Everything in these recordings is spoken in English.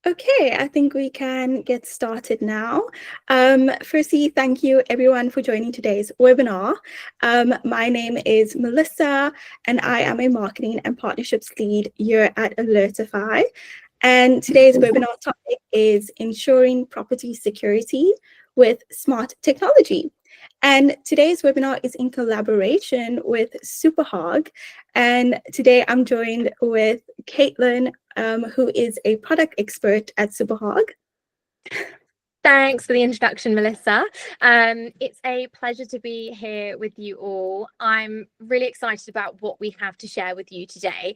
Okay, I think we can get started now. Firstly, thank you everyone for joining today's webinar. My name is Melissa, and I am a marketing and partnerships lead here at Alertify. And today's webinar topic is ensuring property security with smart technology. And today's webinar is in collaboration with Superhog. And today I'm joined with Caitlin, who is a product expert at Superhog. Thanks for the introduction, Melissa. It's a pleasure to be here with you all. I'm really excited about what we have to share with you today.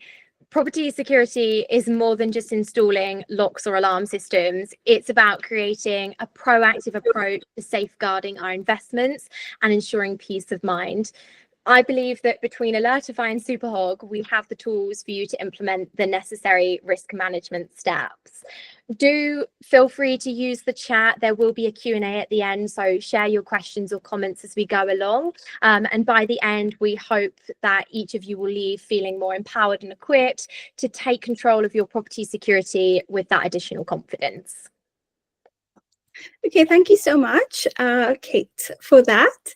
Property security is more than just installing locks or alarm systems. It's about creating a proactive approach to safeguarding our investments and ensuring peace of mind. I believe that between Alertify and Superhog, we have the tools for you to implement the necessary risk management steps. Do feel free to use the chat. There will be a Q&A at the end, so share your questions or comments as we go along. And by the end, we hope that each of you will leave feeling more empowered and equipped to take control of your property security with that additional confidence. Okay, thank you so much, Kate, for that.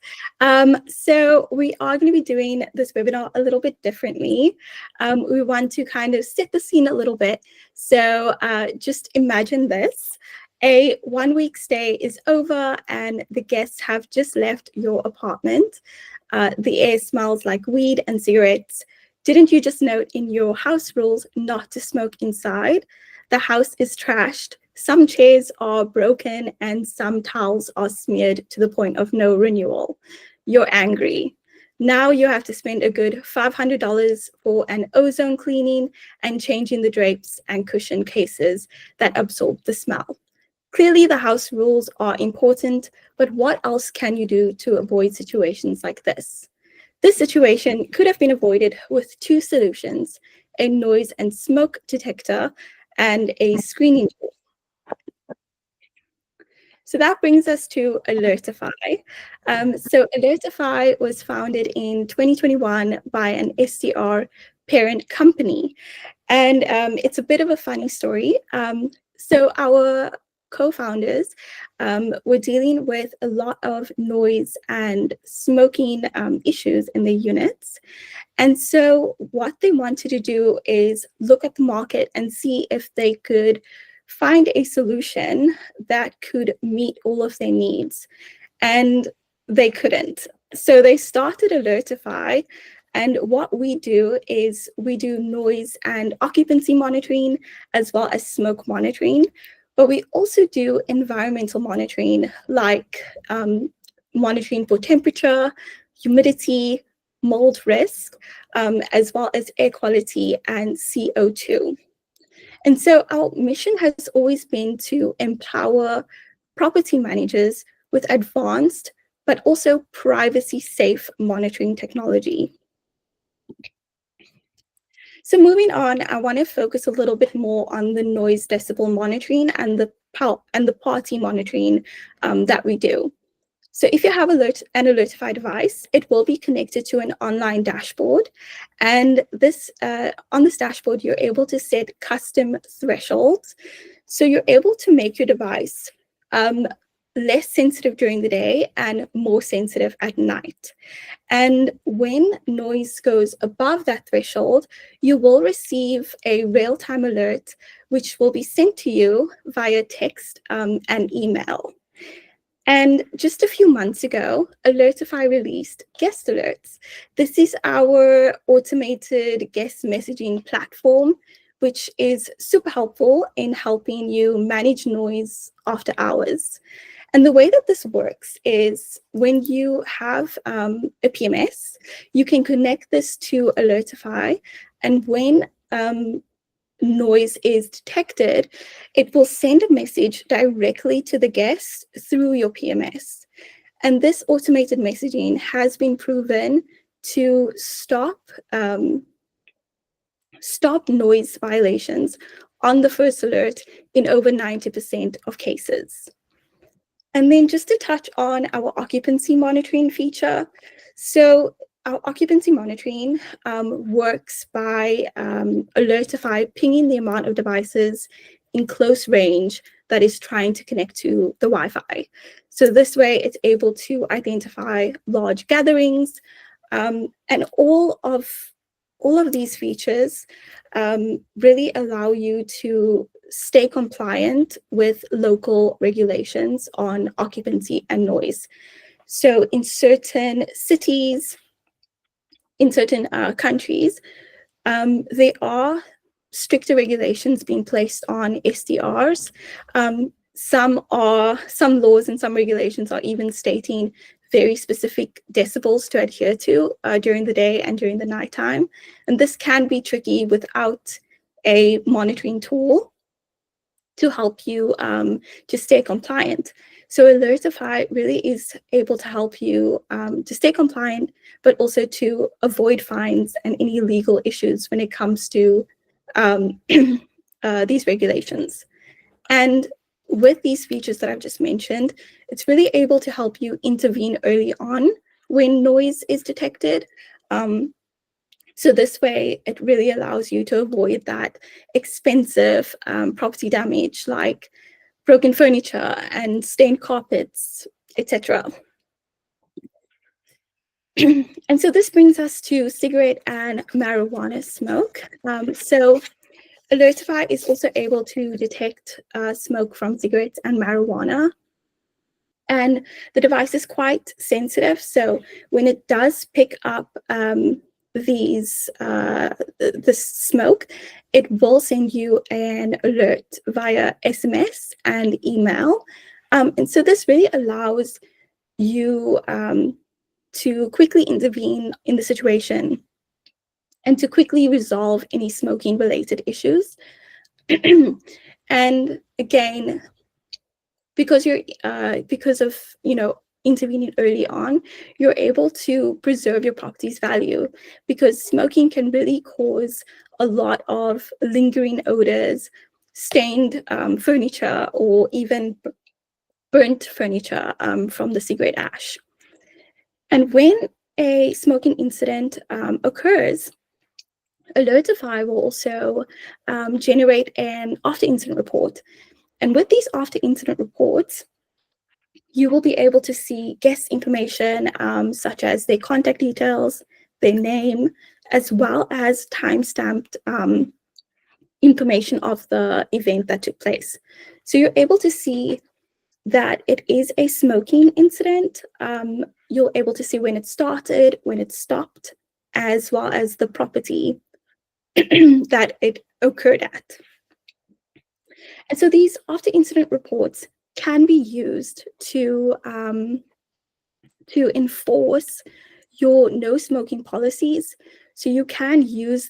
So we are going to be doing this webinar a little bit differently. We want to kind of set the scene a little bit. So just imagine this. A 1-week stay is over and the guests have just left your apartment. The air smells like weed and cigarettes. Didn't you just note in your house rules not to smoke inside? The house is trashed. Some chairs are broken and some towels are smeared to the point of no renewal. You're angry. Now you have to spend a good $500 for an ozone cleaning and changing the drapes and cushion cases that absorb the smell. Clearly, the house rules are important, but what else can you do to avoid situations like this? This situation could have been avoided with 2 solutions, a noise and smoke detector and a screening tool. So that brings us to Alertify. So Alertify was founded in 2021 by an SDR parent company. And it's a bit of a funny story. So our co-founders were dealing with a lot of noise and smoking issues in their units. And so what they wanted to do is look at the market and see if they could find a solution that could meet all of their needs. And they couldn't. So they started Alertify. And what we do is we do noise and occupancy monitoring as well as smoke monitoring. But we also do environmental monitoring, like monitoring for temperature, humidity, mold risk, as well as air quality and CO2. And so our mission has always been to empower property managers with advanced, but also privacy-safe monitoring technology. So moving on, I want to focus a little bit more on the noise decibel monitoring and the party monitoring that we do. So if you have an Alertify device, it will be connected to an online dashboard. And this on this dashboard, you're able to set custom thresholds. So you're able to make your device less sensitive during the day and more sensitive at night. And when noise goes above that threshold, you will receive a real-time alert, which will be sent to you via text and email. And just a few months ago, Alertify released Guest Alerts. This is our automated guest messaging platform, which is super helpful in helping you manage noise after hours. And the way that this works is when you have a PMS, you can connect this to Alertify, and when noise is detected, it will send a message directly to the guest through your PMS. And this automated messaging has been proven to stop noise violations on the first alert in over 90% of cases. And then just to touch on our occupancy monitoring feature. So our occupancy monitoring works by Alertify pinging the amount of devices in close range that is trying to connect to the Wi-Fi. So this way it's able to identify large gatherings, and all of these features really allow you to stay compliant with local regulations on occupancy and noise. So in certain cities, in certain countries, there are stricter regulations being placed on SDRs. Some laws and some regulations are even stating very specific decibels to adhere to during the day and during the nighttime. And this can be tricky without a monitoring tool to help you to stay compliant. So Alertify really is able to help you to stay compliant, but also to avoid fines and any legal issues when it comes to these regulations. And with these features that I've just mentioned, it's really able to help you intervene early on when noise is detected. So this way, it really allows you to avoid that expensive property damage like broken furniture and stained carpets, etc. And so this brings us to cigarette and marijuana smoke. So Alertify is also able to detect smoke from cigarettes and marijuana. And the device is quite sensitive. So when it does pick up the smoke, it will send you an alert via SMS and email. And so this really allows you to quickly intervene in the situation and to quickly resolve any smoking related issues. And again, because of intervening early on, you're able to preserve your property's value, because smoking can really cause a lot of lingering odors, stained furniture, or even burnt furniture from the cigarette ash. And when a smoking incident occurs, Alertify will also generate an after-incident report. And with these after-incident reports, you will be able to see guest information such as their contact details, their name, as well as time-stamped information of the event that took place. So you're able to see that it is a smoking incident. You're able to see when it started, when it stopped, as well as the property that it occurred at. And so these after-incident reports can be used to enforce your no smoking policies. So you can use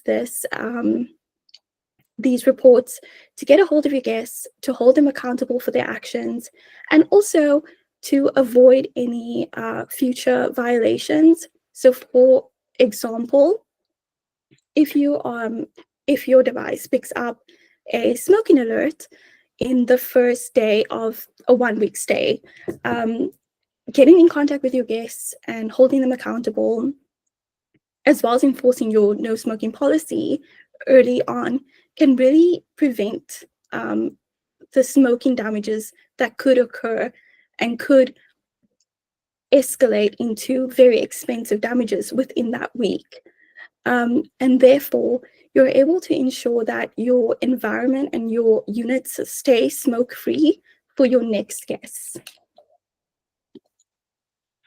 these reports to get a hold of your guests, to hold them accountable for their actions, and also to avoid any future violations. So for example, if your device picks up a smoking alert in the first day of a 1-week stay, getting in contact with your guests and holding them accountable, as well as enforcing your no smoking policy early on, can really prevent the smoking damages that could occur and could escalate into very expensive damages within that week. And therefore, you're able to ensure that your environment and your units stay smoke-free for your next guests.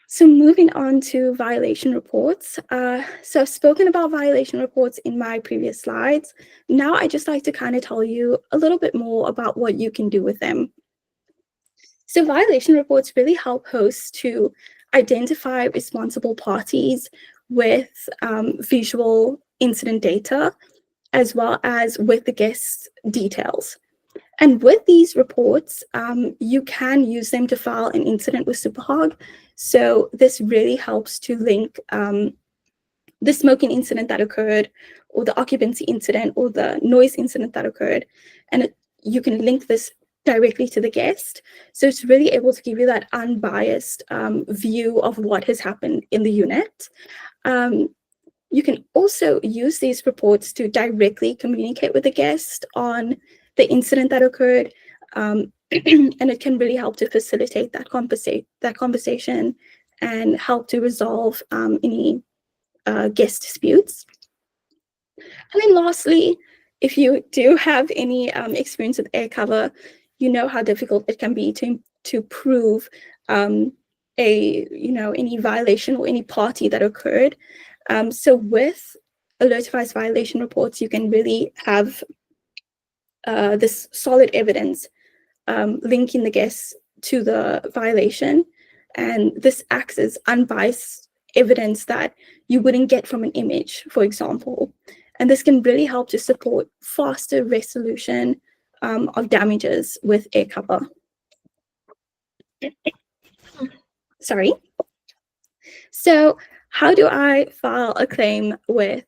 So moving on to violation reports. So I've spoken about violation reports in my previous slides. Now I'd just like to kind of tell you a little bit more about what you can do with them. So violation reports really help hosts to identify responsible parties with visual incident data, as well as with the guest details. And with these reports, you can use them to file an incident with Superhog. So this really helps to link the smoking incident that occurred, or the occupancy incident, or the noise incident that occurred. And you can link this directly to the guest. So it's really able to give you that unbiased view of what has happened in the unit. You can also use these reports to directly communicate with the guest on the incident that occurred, and it can really help to facilitate that conversation and help to resolve any guest disputes. And then lastly, if you do have any experience with air cover, you know how difficult it can be to prove any violation or any party that occurred. So with Alertify's violation reports, you can really have this solid evidence linking the guests to the violation, and this acts as unbiased evidence that you wouldn't get from an image, for example. And this can really help to support faster resolution of damages with air cover. Sorry. So how do I file a claim with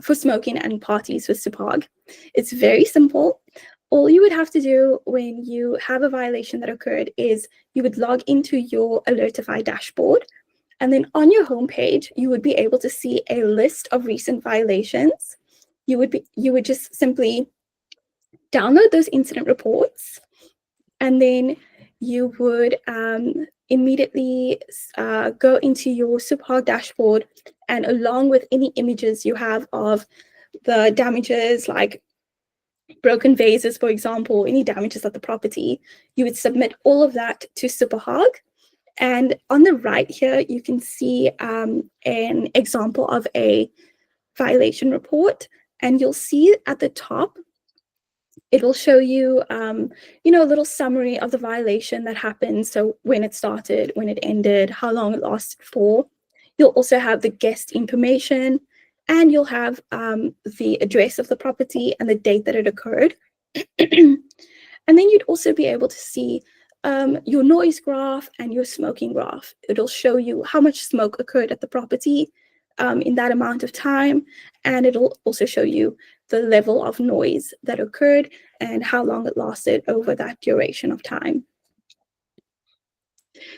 for smoking and parties with Superhog? It's very simple. All you would have to do when you have a violation that occurred is you would log into your Alertify dashboard, and then on your homepage, you would be able to see a list of recent violations. You would just simply download those incident reports, and then you would immediately go into your Superhog dashboard, and along with any images you have of the damages, like broken vases, for example, any damages at the property, you would submit all of that to Superhog. And on the right here, you can see an example of a violation report, and you'll see at the top, it will show you, a little summary of the violation that happened. So when it started, when it ended, how long it lasted for. You'll also have the guest information, and you'll have the address of the property and the date that it occurred. And then you'd also be able to see your noise graph and your smoking graph. It'll show you how much smoke occurred at the property in that amount of time, and it'll also show you the level of noise that occurred and how long it lasted over that duration of time.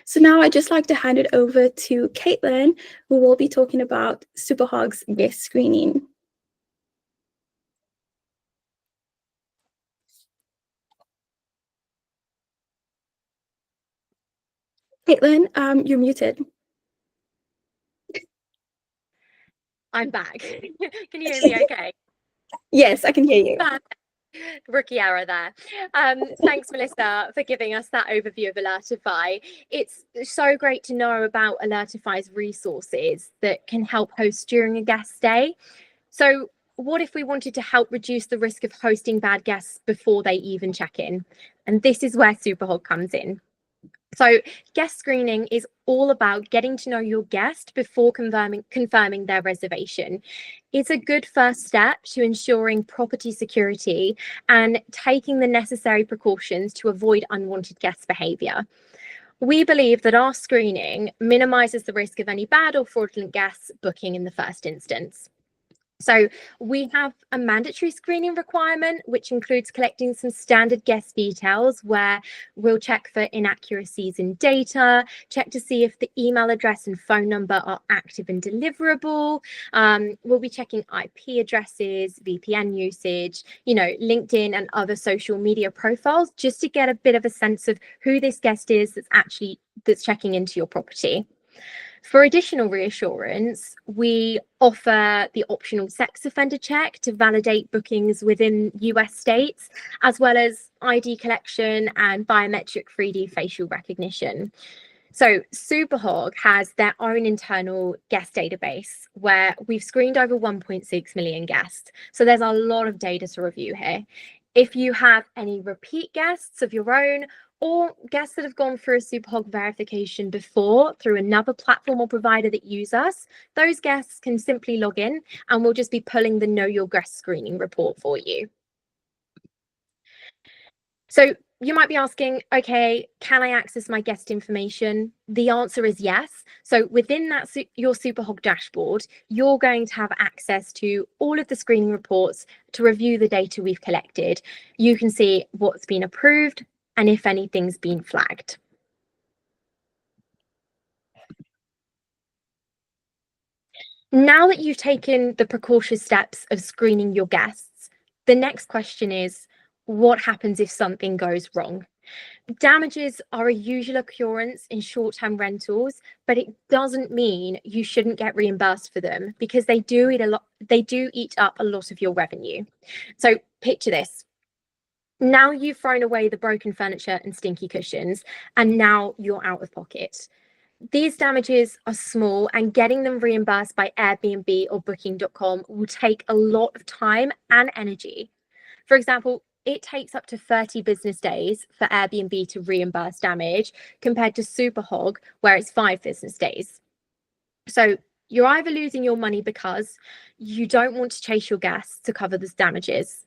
So now I'd just like to hand it over to Caitlin, who will be talking about Superhog's guest screening. Caitlin, you're muted. I'm back. Can you hear me okay? Yes, I can hear you. Rookie error there. Thanks, Melissa, for giving us that overview of Alertify. It's so great to know about Alertify's resources that can help hosts during a guest stay. So what if we wanted to help reduce the risk of hosting bad guests before they even check in? And this is where Superhog comes in. So guest screening is all about getting to know your guest before confirming their reservation. It's a good first step to ensuring property security and taking the necessary precautions to avoid unwanted guest behaviour. We believe that our screening minimises the risk of any bad or fraudulent guests booking in the first instance. So we have a mandatory screening requirement, which includes collecting some standard guest details, where we'll check for inaccuracies in data, check to see if the email address and phone number are active and deliverable. We'll be checking IP addresses, VPN usage, LinkedIn and other social media profiles, just to get a bit of a sense of who this guest is that's checking into your property. For additional reassurance, we offer the optional sex offender check to validate bookings within US states, as well as ID collection and biometric 3D facial recognition. So Superhog has their own internal guest database where we've screened over 1.6 million guests. So there's a lot of data to review here. If you have any repeat guests of your own, or guests that have gone through a Superhog verification before through another platform or provider that use us, those guests can simply log in and we'll just be pulling the Know Your Guest screening report for you. So you might be asking, okay, can I access my guest information? The answer is yes. So within that your Superhog dashboard, you're going to have access to all of the screening reports to review the data we've collected. You can see what's been approved, and if anything's been flagged. Now that you've taken the precautious steps of screening your guests, the next question is, what happens if something goes wrong? Damages are a usual occurrence in short-term rentals, but it doesn't mean you shouldn't get reimbursed for them, because they do eat up a lot of your revenue. So picture this. Now you've thrown away the broken furniture and stinky cushions, and now you're out of pocket. These damages are small, and getting them reimbursed by Airbnb or Booking.com will take a lot of time and energy. For example, it takes up to 30 business days for Airbnb to reimburse damage, compared to Superhog, where it's 5 business days. So you're either losing your money because you don't want to chase your guests to cover those damages.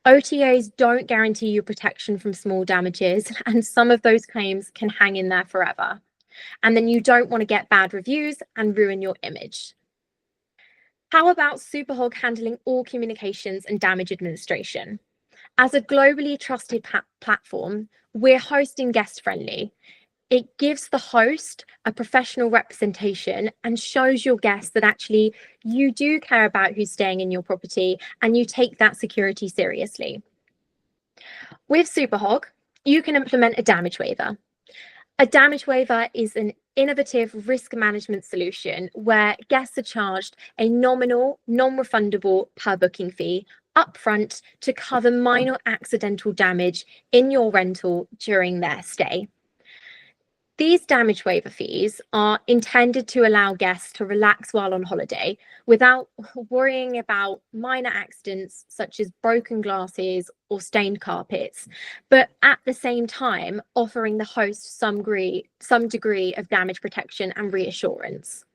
OTAs don't guarantee you protection from small damages, and some of those claims can hang in there forever. And then you don't want to get bad reviews and ruin your image. How about Superhog handling all communications and damage administration? As a globally trusted platform, we're host and guest friendly. It gives the host a professional representation and shows your guests that actually you do care about who's staying in your property and you take that security seriously. With Superhog, you can implement a damage waiver. A damage waiver is an innovative risk management solution where guests are charged a nominal, non-refundable per booking fee upfront to cover minor accidental damage in your rental during their stay. These damage waiver fees are intended to allow guests to relax while on holiday without worrying about minor accidents such as broken glasses or stained carpets, but at the same time offering the host some degree of damage protection and reassurance.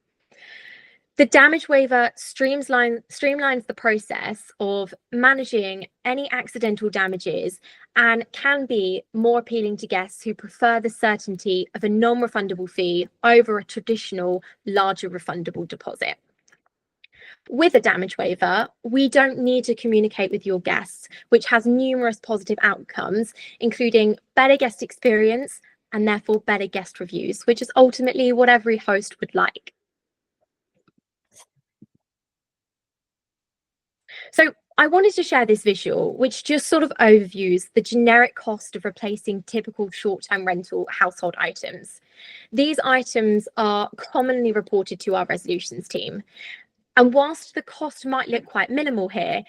The damage waiver streamlines the process of managing any accidental damages and can be more appealing to guests who prefer the certainty of a non-refundable fee over a traditional, larger refundable deposit. With a damage waiver, we don't need to communicate with your guests, which has numerous positive outcomes, including better guest experience and therefore better guest reviews, which is ultimately what every host would like. So I wanted to share this visual, which just sort of overviews the generic cost of replacing typical short-term rental household items. These items are commonly reported to our resolutions team. And whilst the cost might look quite minimal here,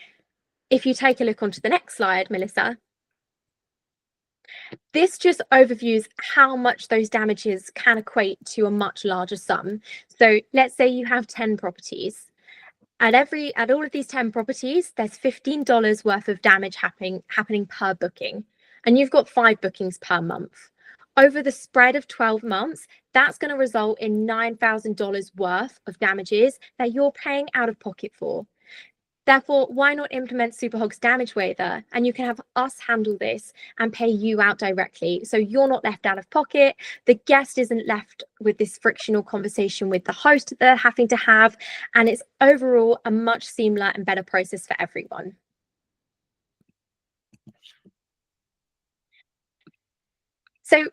if you take a look onto the next slide, Melissa, this just overviews how much those damages can equate to a much larger sum. So let's say you have 10 properties. At all of these 10 properties, there's $15 worth of damage happening per booking, and you've got 5 bookings per month. Over the spread of 12 months, that's going to result in $9,000 worth of damages that you're paying out of pocket for. Therefore, why not implement Superhog's damage waiver, and you can have us handle this and pay you out directly, so you're not left out of pocket, the guest isn't left with this frictional conversation with the host that they're having to have, and it's overall a much seamless and better process for everyone. So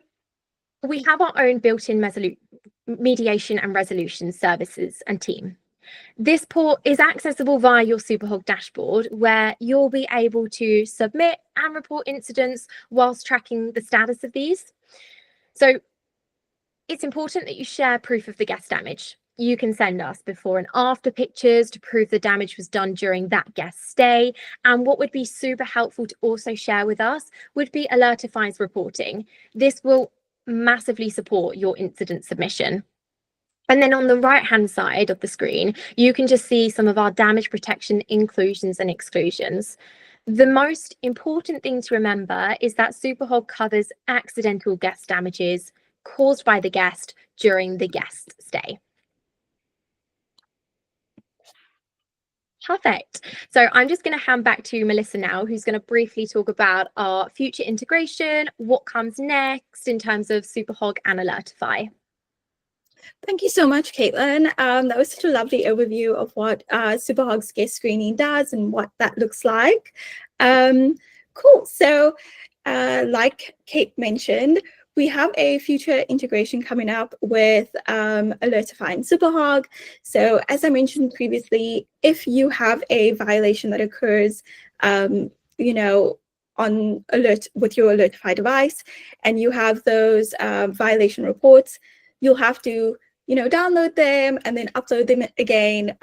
we have our own built-in mediation and resolution services and team. This port is accessible via your Superhog dashboard, where you'll be able to submit and report incidents whilst tracking the status of these. So it's important that you share proof of the guest damage. You can send us before and after pictures to prove the damage was done during that guest stay. And what would be super helpful to also share with us would be Alertify's reporting. This will massively support your incident submission. And then on the right-hand side of the screen, you can just see some of our damage protection inclusions and exclusions. The most important thing to remember is that Superhog covers accidental guest damages caused by the guest during the guest stay. Perfect. So I'm just going to hand back to Melissa now, who's going to briefly talk about our future integration, what comes next in terms of Superhog and Alertify. Thank you so much, Caitlin. That was such a lovely overview of what Superhog's guest screening does and what that looks like. Cool. So like Kate mentioned, we have a future integration coming up with Alertify and Superhog. So as I mentioned previously, if you have a violation that occurs, on alert with your Alertify device, and you have those violation reports, you'll have to download them and then upload them again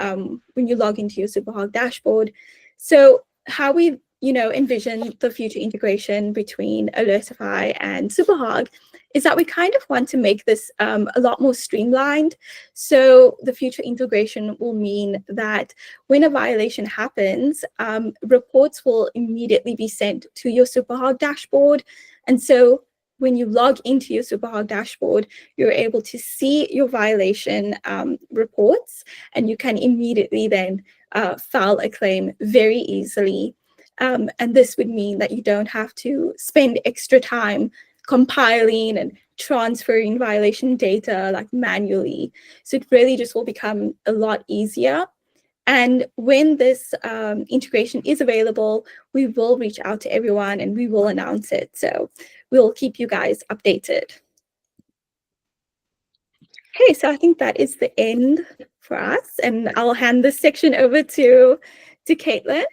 when you log into your Superhog dashboard. So how we envision the future integration between Alertify and Superhog is that we kind of want to make this a lot more streamlined. So the future integration will mean that when a violation happens, reports will immediately be sent to your Superhog dashboard. And so when you log into your Superhog dashboard, you're able to see your violation reports, and you can immediately then file a claim very easily. And this would mean that you don't have to spend extra time compiling and transferring violation data like manually. So it really just will become a lot easier. And when this integration is available, we will reach out to everyone and we will announce it. So we'll keep you guys updated. Okay, so I think that is the end for us, and I'll hand this section over to Caitlin.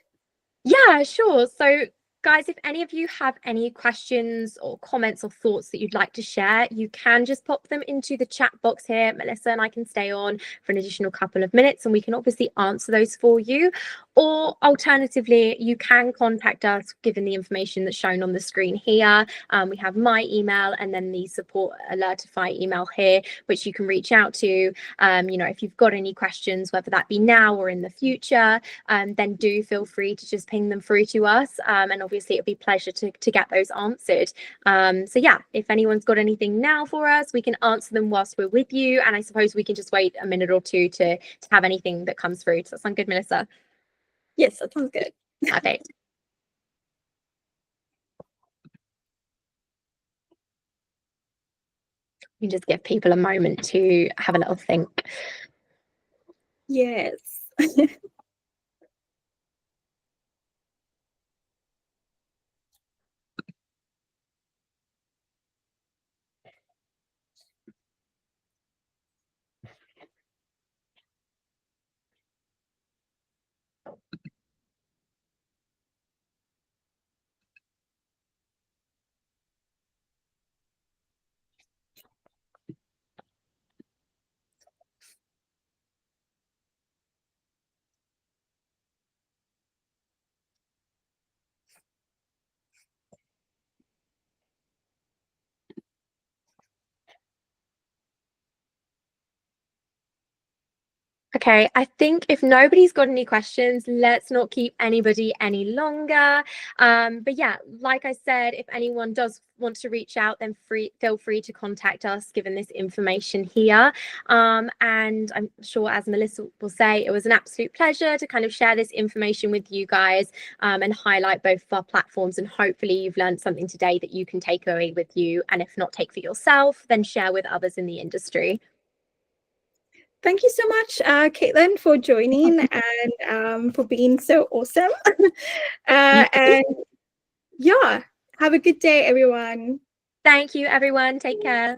Yeah, sure. So guys, if any of you have any questions or comments or thoughts that you'd like to share, you can just pop them into the chat box here. Melissa and I can stay on for an additional couple of minutes and we can obviously answer those for you. Or alternatively, you can contact us given the information that's shown on the screen here. We have my email and then the support Alertify email here, which you can reach out to. If you've got any questions, whether that be now or in the future, then do feel free to just ping them through to us. And obviously it'd be a pleasure to get those answered. So yeah, if anyone's got anything now for us, we can answer them whilst we're with you. And I suppose we can just wait a minute or two to have anything that comes through. Does that sound good, Melissa? Yes, that sounds good. Perfect. You just give people a moment to have a little think. Yes. Okay, I think if nobody's got any questions, let's not keep anybody any longer. But yeah, like I said, if anyone does want to reach out, then feel free to contact us given this information here. And I'm sure, as Melissa will say, it was an absolute pleasure to kind of share this information with you guys and highlight both of our platforms. And hopefully you've learned something today that you can take away with you. And if not take for yourself, then share with others in the industry. Thank you so much, Caitlin, for joining and for being so awesome. And yeah, have a good day, everyone. Thank you, everyone. Take care.